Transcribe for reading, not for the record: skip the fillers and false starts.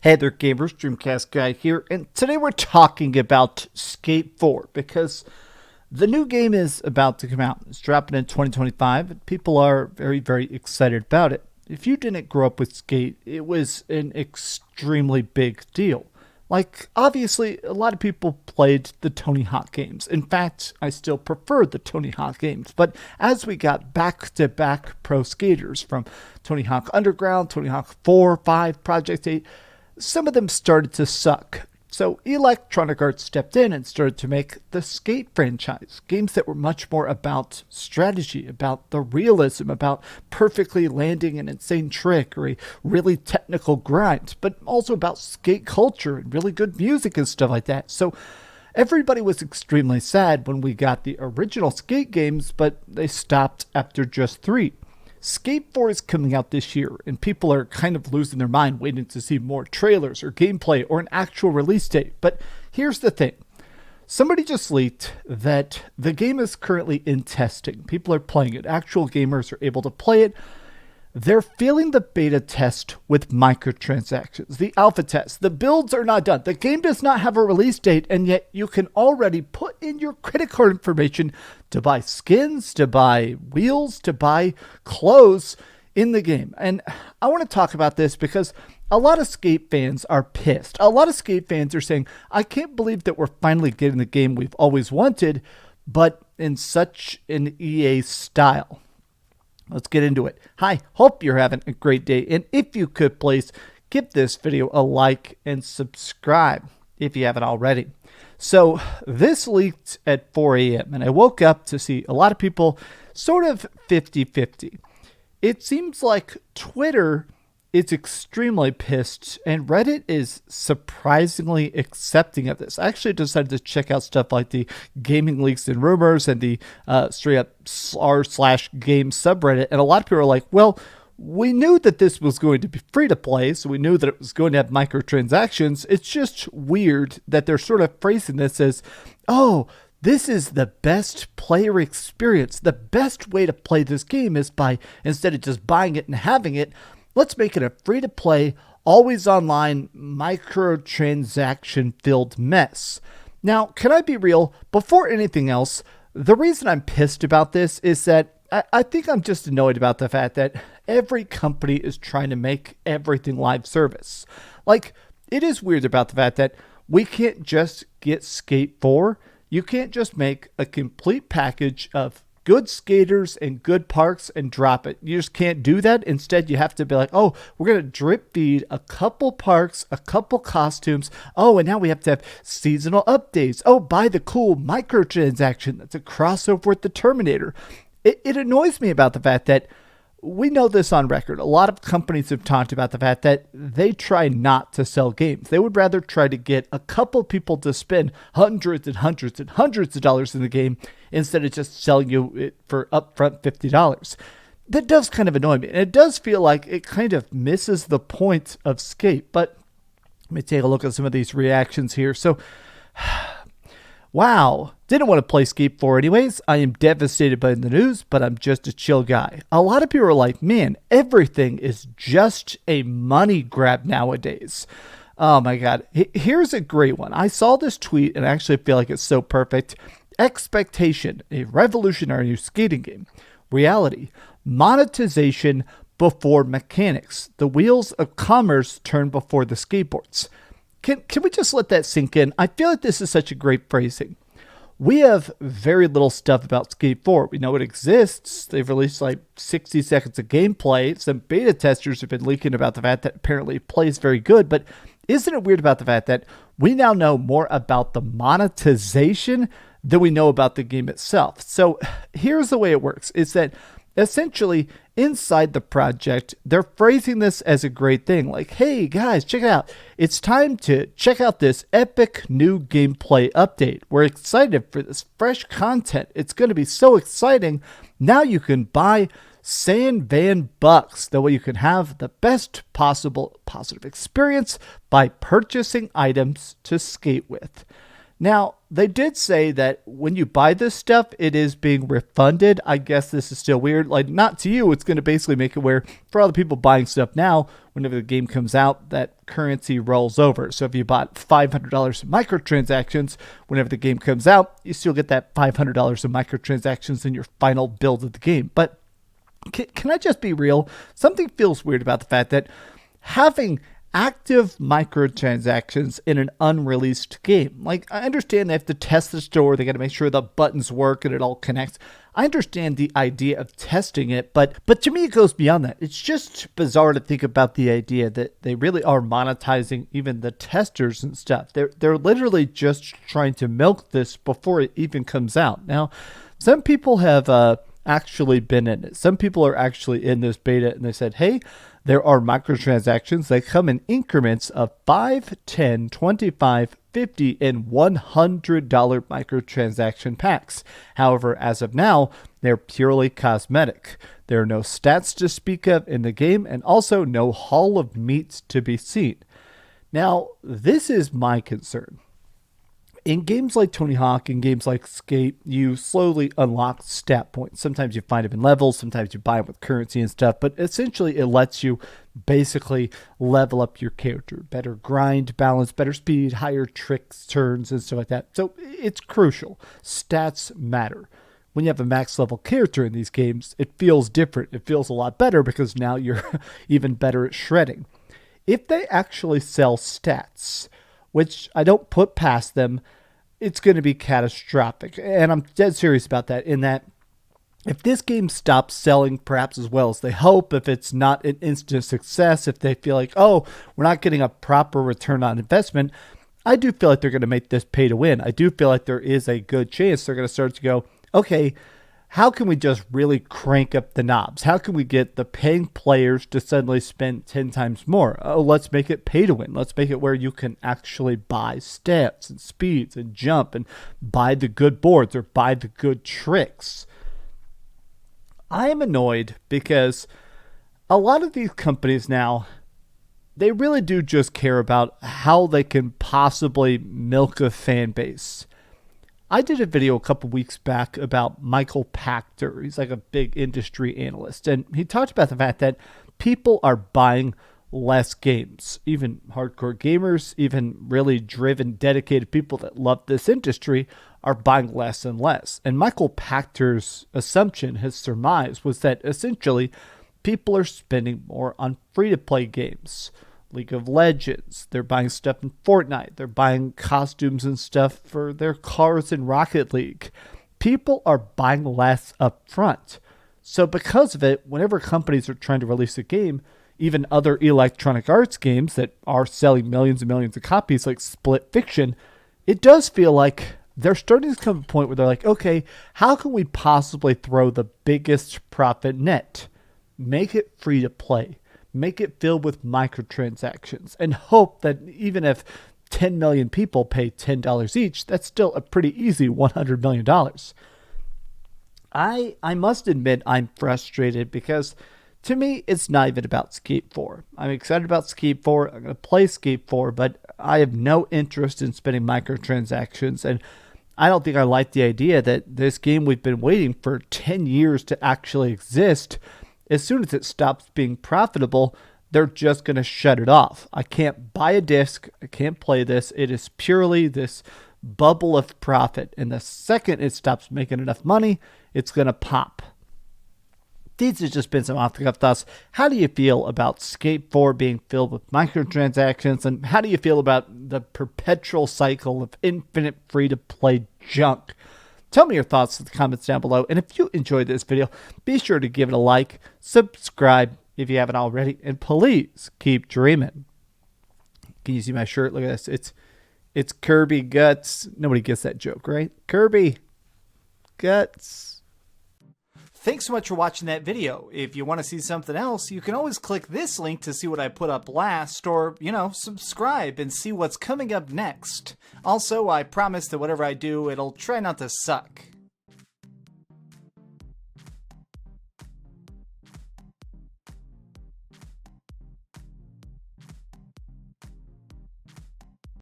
Hey there gamers, DreamcastGuy here, and today we're talking about Skate 4 because the new game is about to come out. It's dropping in 2025 and people are very excited about it. If you didn't grow up with Skate, it was an extremely big deal. Like, obviously, a lot of people played the Tony Hawk games. In fact, I still prefer the Tony Hawk games. But as we got back-to-back pro skaters from Tony Hawk Underground, Tony Hawk 4, 5, Project 8, some of them started to suck. So Electronic Arts stepped in and started to make the Skate franchise. Games that were much more about strategy, about the realism, about perfectly landing an insane trick or a really technical grind, but also about skate culture and really good music and stuff like that. So everybody was extremely sad when we got the original Skate games, but they stopped after just 3. Skate 4 is coming out this year, and people are kind of losing their mind waiting to see more trailers or gameplay or an actual release date. But here's the thing. Somebody just leaked that the game is currently in testing. People are playing it. Actual gamers are able to play it. They're failing the beta test with microtransactions, the alpha test. The builds are not done. The game does not have a release date, and yet you can already put in your credit card information to buy skins, to buy wheels, to buy clothes in the game. And I want to talk about this because a lot of Skate fans are pissed. A lot of Skate fans are saying, I can't believe that we're finally getting the game we've always wanted, but in such an EA style. Let's get into it. Hi, hope you're having a great day. And if you could please give this video a like and subscribe if you haven't already. So this leaked at 4 a.m. and I woke up to see a lot of people sort of 50-50. It seems like Twitter is extremely pissed and Reddit is surprisingly accepting of this. I actually decided to check out stuff like the gaming leaks and rumors and the straight up r/game subreddit. And a lot of people are like, well, we knew that this was going to be free to play, so we knew that it was going to have microtransactions. It's just weird that they're sort of phrasing this as, oh, this is the best player experience. The best way to play this game is by, instead of just buying it and having it, let's make it a free-to-play, always online, microtransaction-filled mess. Now, can I be real? Before anything else, the reason I'm pissed about this is that I think I'm just annoyed about the fact that every company is trying to make everything live service. Like, it is weird about the fact that we can't just get Skate 4. You can't just make a complete package of good skaters and good parks and drop it. You just can't do that. Instead, you have to be like, oh, we're going to drip feed a couple parks, a couple costumes. Oh, and now we have to have seasonal updates. Oh, buy the cool microtransaction that's a crossover with the Terminator. It annoys me about the fact that we know this on record. A lot of companies have talked about the fact that they try not to sell games. They would rather try to get a couple people to spend hundreds and hundreds and hundreds of dollars in the game instead of just selling you it for upfront $50. That does kind of annoy me. And it does feel like it kind of misses the point of Skate. But let me take a look at some of these reactions here. So, wow, didn't want to play Skate 4 anyways. I am devastated by the news, but I'm just a chill guy. A lot of people are like, man, everything is just a money grab nowadays. Oh my God. Here's a great one. I saw this tweet and I actually feel like it's so perfect. Expectation, a revolutionary new skating game. Reality, monetization before mechanics. The wheels of commerce turn before the skateboards. Can we just let that sink in? I feel like this is such a great phrasing. We have very little stuff about Skate 4. We know it exists. They've released like 60 seconds of gameplay. Some beta testers have been leaking about the fact that apparently it plays very good. But isn't it weird about the fact that we now know more about the monetization than we know about the game itself? So here's the way it works. Is that essentially, inside the project, they're phrasing this as a great thing. Like, hey, guys, check it out. It's time to check out this epic new gameplay update. We're excited for this fresh content. It's going to be so exciting. Now you can buy Sand Van Bucks. That way you can have the best possible positive experience by purchasing items to skate with. Now, they did say that when you buy this stuff, it is being refunded. I guess this is still weird. Like, not to you, it's going to basically make it where for all the people buying stuff now, whenever the game comes out, that currency rolls over. So if you bought $500 in microtransactions, whenever the game comes out, you still get that $500 in microtransactions in your final build of the game. But can I just be real? Something feels weird about the fact that having active microtransactions in an unreleased game. Like, I understand they have to test the store, they got to make sure the buttons work and it all connects. I understand the idea of testing it, but to me it goes beyond that. It's just bizarre to think about the idea that they really are monetizing even the testers and stuff. They're literally just trying to milk this before it even comes out. Now, some people have actually been in it. Some people are actually in this beta and they said, hey, there are microtransactions that come in increments of $5, $10, $25, $50, and $100 microtransaction packs. However, as of now, they're purely cosmetic. There are no stats to speak of in the game and also no Hall of Meats to be seen. Now, this is my concern. In games like Tony Hawk and games like Skate, you slowly unlock stat points. Sometimes you find them in levels, sometimes you buy them with currency and stuff, but essentially it lets you basically level up your character. Better grind, balance, better speed, higher tricks, turns, and stuff like that. So it's crucial. Stats matter. When you have a max level character in these games, it feels different. It feels a lot better because now you're even better at shredding. If they actually sell stats, which I don't put past them, it's going to be catastrophic. And I'm dead serious about that, in that if this game stops selling perhaps as well as they hope, if it's not an instant success, if they feel like, oh, we're not getting a proper return on investment, I do feel like they're going to make this pay to win. I do feel like there is a good chance they're going to start to go, okay, how can we just really crank up the knobs? How can we get the paying players to suddenly spend 10 times more? Oh, let's make it pay to win. Let's make it where you can actually buy stats and speeds and jump and buy the good boards or buy the good tricks. I am annoyed because a lot of these companies now, they really do just care about how they can possibly milk a fan base. I did a video a couple weeks back about Michael Pachter. He's like a big industry analyst, and he talked about the fact that people are buying less games. Even hardcore gamers, even really driven, dedicated people that love this industry are buying less and less. And Michael Pachter's assumption, his surmise, was that essentially people are spending more on free-to-play games. League of Legends, they're buying stuff in Fortnite, they're buying costumes and stuff for their cars in Rocket League. People are buying less up front. So because of it, whenever companies are trying to release a game, even other Electronic Arts games that are selling millions and millions of copies like Split Fiction, it does feel like they're starting to come to a point where they're like, okay, how can we possibly throw the biggest profit net? Make it free to play. Make it filled with microtransactions, and hope that even if 10 million people pay $10 each, that's still a pretty easy $100 million. I must admit I'm frustrated because to me, it's not even about Skate 4. I'm excited about Skate 4. I'm going to play Skate 4, but I have no interest in spending microtransactions, and I don't think I like the idea that this game we've been waiting for 10 years to actually exist, as soon as it stops being profitable, they're just going to shut it off. I can't buy a disc. I can't play this. It is purely this bubble of profit. And the second it stops making enough money, it's going to pop. These have just been some off-the-cuff thoughts. How do you feel about Skate 4 being filled with microtransactions? And how do you feel about the perpetual cycle of infinite free-to-play junk? Tell me your thoughts in the comments down below. And if you enjoyed this video, be sure to give it a like, subscribe if you haven't already, and please keep dreaming. Can you see my shirt? Look at this. It's Kirby Guts. Nobody gets that joke, right? Kirby Guts. Thanks so much for watching that video. If you want to see something else, you can always click this link to see what I put up last, or, subscribe and see what's coming up next. Also, I promise that whatever I do, it'll try not to suck.